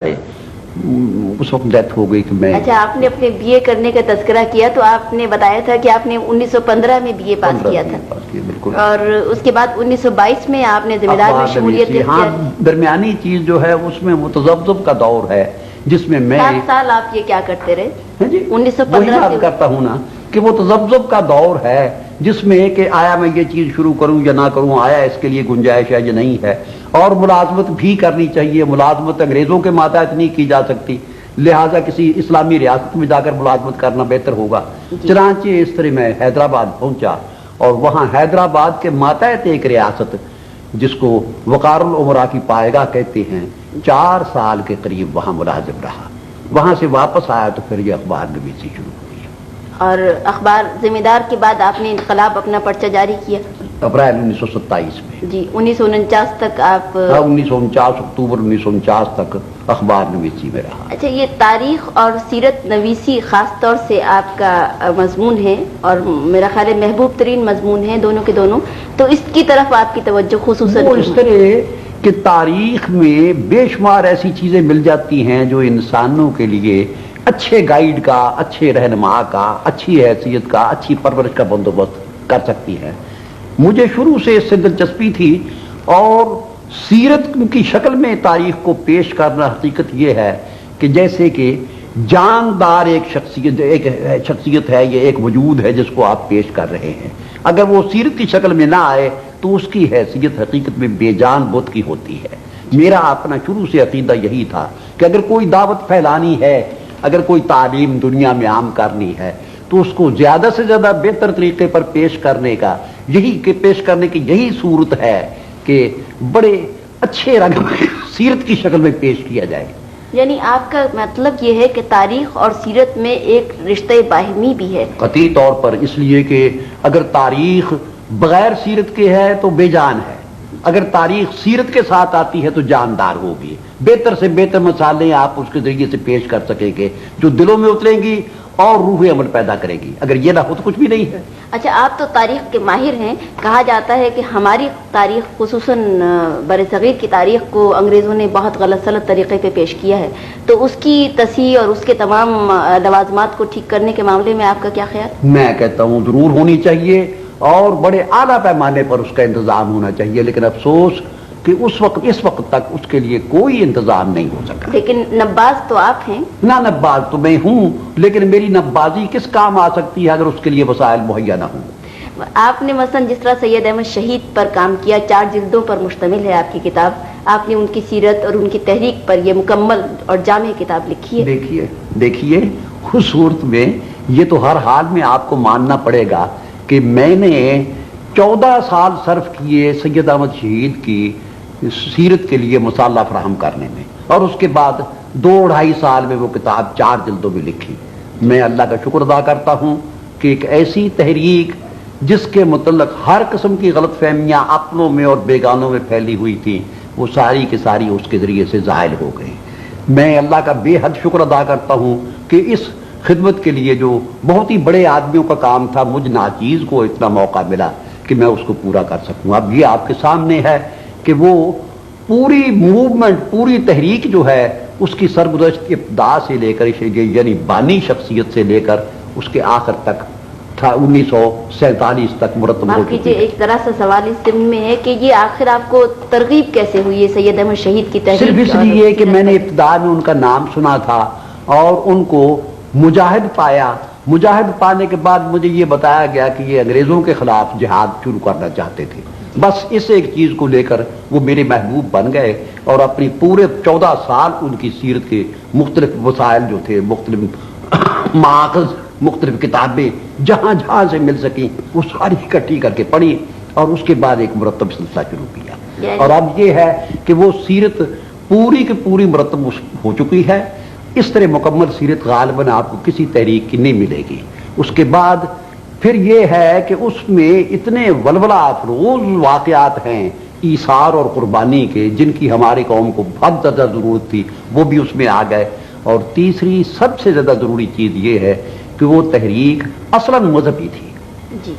उस वक्त डेथ हो गई कि मैं। अच्छा, आपने अपने बीए करने का तज़किरा किया तो आपने बताया था कि आपने 1915 में बीए पास किया था। बिल्कुल। और उसके बाद 1922 में आपने ज़मींदार में शमूलियत की। हाँ, दरमियानी चीज जो है उसमें मुतज़ब्ज़ब का दौर है जिसमें मैं 7 साल आप ये क्या करते रहे? जी 1915 से करता हूँ ना कि वो तज़ब्ज़ब का दौर है जिसमें कि आया मैं ये चीज शुरू करूं या ना करूं, आया इसके लिए गुंजाइश है या नहीं है, और मुलाजमत भी करनी चाहिए। मुलाजमत अंग्रेजों के मातहत नहीं की जा सकती, लिहाजा किसी इस्लामी रियासत में जाकर मुलाजमत करना बेहतर होगा। चनांचे इस तरह मैं हैदराबाद पहुंचा और वहां हैदराबाद के मातहत एक रियासत जिसको वकारुल उमरा की पायगा कहते हैं, 4 साल के करीब वहां मुलाजिम रहा। वहां से वापस आया तो फिर ये अखबार नवीसी शुरू हुई। और अखबार ज़मींदार के बाद आपने इनकलाब अपना पर्चा जारी किया अप्रैल 1927 में। जी 1949 तक आप 1949 अक्टूबर 1949 तक अखबार नवीसी में रहा। अच्छा, ये तारीख और सीरत नवीसी खास तौर से आपका मजमून है और मेरा ख्याल है महबूब तरीन मजमून है दोनों के दोनों, तो इसकी तरफ आपकी तवज्जो खुसूसन वो इस तरह कि तारीख में बेशुमार ऐसी चीजें मिल जाती हैं जो इंसानों के लिए अच्छे गाइड का, अच्छे रहनुमा का, अच्छी हैसियत का, अच्छी परवरिश का बंदोबस्त कर सकती है। मुझे शुरू से इससे दिलचस्पी थी और सीरत की शक्ल में तारीख को पेश करना हकीकत यह है कि जैसे कि जानदार एक शख्सियत है, ये एक वजूद है जिसको आप पेश कर रहे हैं। अगर वो सीरत की शक्ल में ना आए तो उसकी हैसियत हकीकत में बेजान बुत की होती है। मेरा अपना शुरू से अकीदा यही था कि अगर कोई दावत फैलानी है, अगर कोई तालीम दुनिया में आम करनी है तो उसको ज्यादा से ज्यादा बेहतर तरीके पर पेश करने की यही सूरत है कि बड़े अच्छे रंग में सीरत की शक्ल में पेश किया जाए। यानी आपका मतलब ये है कि तारीख और सीरत में एक रिश्ते बाहिमी भी है कतई तौर पर, इसलिए कि अगर तारीख बगैर सीरत के है तो बेजान है, अगर तारीख सीरत के साथ आती है तो जानदार होगी। बेहतर से बेहतर मसाले आप उसके जरिए से पेश कर सकेंगे जो दिलों में उतरेंगी और रूह अमल पैदा करेगी। अगर ये ना हो तो कुछ भी नहीं है। अच्छा, आप तो तारीख के माहिर हैं। कहा जाता है कि हमारी तारीख खुसूसन बरसगीर की तारीख को अंग्रेज़ों ने बहुत गलत सलत तरीके पे पेश किया है, तो उसकी तस्हीह और उसके तमाम लवाजमात को ठीक करने के मामले में आपका क्या ख्याल? मैं कहता हूँ जरूर होनी चाहिए और बड़े आला पैमाने पर उसका इंतजाम होना चाहिए, लेकिन अफसोस कि इस वक्त तक उसके लिए कोई इंतजाम नहीं हो सका। लेकिन नब्बाज तो आप हैं ना। नब्बाज तो मैं हूँ, लेकिन मेरी नब्बाजी किस काम आ सकती है अगर उसके लिए वसाइल मुहैया ना हो। आपने मसलन जिस तरह सैयद अहमद शहीद पर काम किया, 4 जिल्दों पर मुश्तमिल है आपकी किताब, आपने उनकी सीरत और उनकी तहरीक पर यह मुकम्मल और जामे किताब लिखी है। देखिए उस सूरत में ये तो हर हाल में आपको मानना पड़ेगा कि मैंने 14 साल सर्फ किए सैयद अहमद शहीद की सीरत के लिए मसाला फराहम करने में, और उसके बाद 2-2.5 साल में वो किताब 4 जिल्दों में लिखी। मैं अल्लाह का शुक्र अदा करता हूँ कि एक ऐसी तहरीक जिसके मुतल्लक हर किस्म की गलत फहमियाँ अपनों में और बेगानों में फैली हुई थी, वो सारी की सारी उसके जरिए से ज़ाहिल हो गई। मैं अल्लाह का बेहद शुक्र अदा करता हूँ कि इस खिदमत के लिए जो बहुत ही बड़े आदमियों का काम था, मुझ नाचीज़ को इतना मौका मिला कि मैं उसको पूरा कर सकूँ। अब ये आपके सामने है कि वो पूरी मूवमेंट, पूरी तहरीक जो है उसकी सरगुज़श्त इब्तिदा से लेकर यानी बानी शख्सियत से लेकर उसके आखिर तक था 1947 तक मुरतब हो चुकी है। एक तरह से सवाल इस ज़मीन में है कि ये आखिर आपको तरगीब कैसे हुई है सैयद अहमद शहीद की तहरीक? सिर्फ इसलिए कि मैंने इब्तिदा में उनका नाम सुना था और उनको मुजाहिद पाया। मुजाहिद पाने के बाद मुझे ये बताया गया कि ये अंग्रेजों के खिलाफ जिहाद शुरू करना चाहते थे। बस इस एक चीज को लेकर वो मेरे महबूब बन गए और अपनी पूरे 14 साल उनकी सीरत के मुख्तलिफ वसाइल जो थे, मुख्तलिफ माक़ज़, मुख्तलिफ किताबें जहाँ जहाँ से मिल सकी वो सारी इकट्ठी करके पढ़ी और उसके बाद एक मुरतब सिलसिला शुरू किया। और अब ये है कि वो सीरत पूरी की पूरी मुरतब हो चुकी है। इस तरह मुकम्मल सीरत गालिबन आपको किसी तहरीक की नहीं मिलेगी। उसके बाद फिर ये है कि उसमें इतने वलवला अफरोज वाक़यात हैं ईसार और कुर्बानी के, जिनकी हमारी कौम को बहुत ज़्यादा ज़रूरत थी, वो भी उसमें आ गए। और तीसरी सबसे ज़्यादा ज़रूरी चीज़ ये है कि वो तहरीक असलन मजहबी थी जी।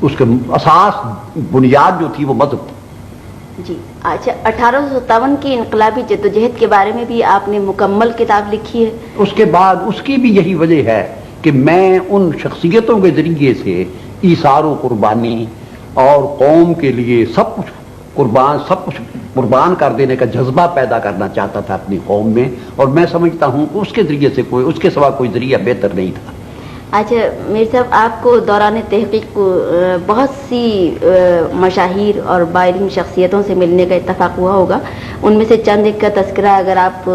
उसके असास बुनियाद जो थी वो मजहब थी। جی اچھا 1857 کی انقلابی جدوجہد کے بارے میں بھی آپ نے مکمل کتاب لکھی ہے. اس کے بعد اس کی بھی یہی وجہ ہے کہ میں ان شخصیتوں کے ذریعے سے ایثار و قربانی اور قوم کے لیے سب کچھ قربان کر دینے کا جذبہ پیدا کرنا چاہتا تھا اپنی قوم میں، اور میں سمجھتا ہوں کہ اس کے ذریعے سے اس کے سوا کوئی ذریعہ بہتر نہیں تھا. اچھا میر صاحب، آپ کو دوران تحقیق کو بہت سی مشاہیر اور باعلم شخصیتوں سے ملنے کا اتفاق ہوا ہوگا، ان میں سے چند ایک کا تذکرہ اگر آپ